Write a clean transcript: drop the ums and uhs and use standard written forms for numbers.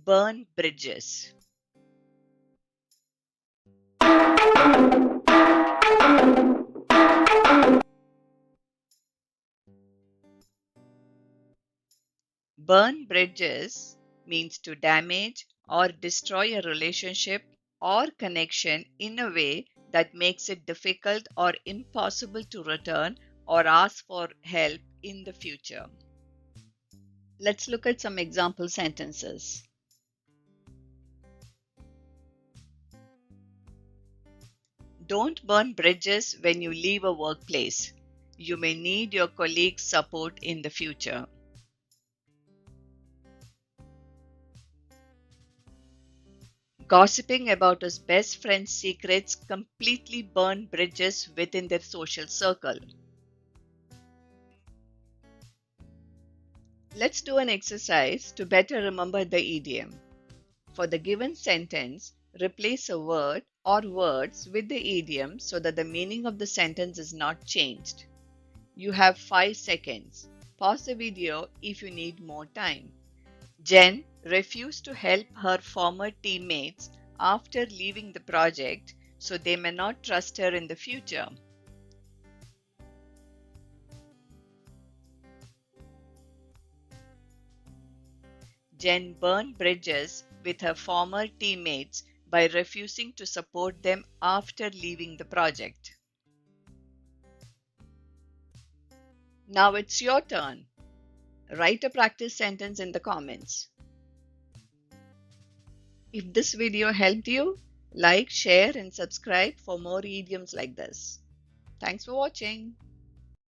burn bridges. Burn bridges means to damage or destroy a relationship or connection in a way that makes it difficult or impossible to return or ask for help in the future. Let's look at some example sentences. Don't burn bridges when you leave a workplace. You may need your colleagues' support in the future. Gossiping about his best friend's secrets completely burn bridges within their social circle. Let's do an exercise to better remember the idiom. For the given sentence, replace a word or words with the idiom so that the meaning of the sentence is not changed. You have 5 seconds. Pause the video if you need more time. Jen refused to help her former teammates after leaving the project, so they may not trust her in the future. Jen burned bridges with her former teammates by refusing to support them after leaving the project. Now it's your turn. Write a practice sentence in the comments. If this video helped you, like, share, and subscribe for more idioms like this. Thanks for watching.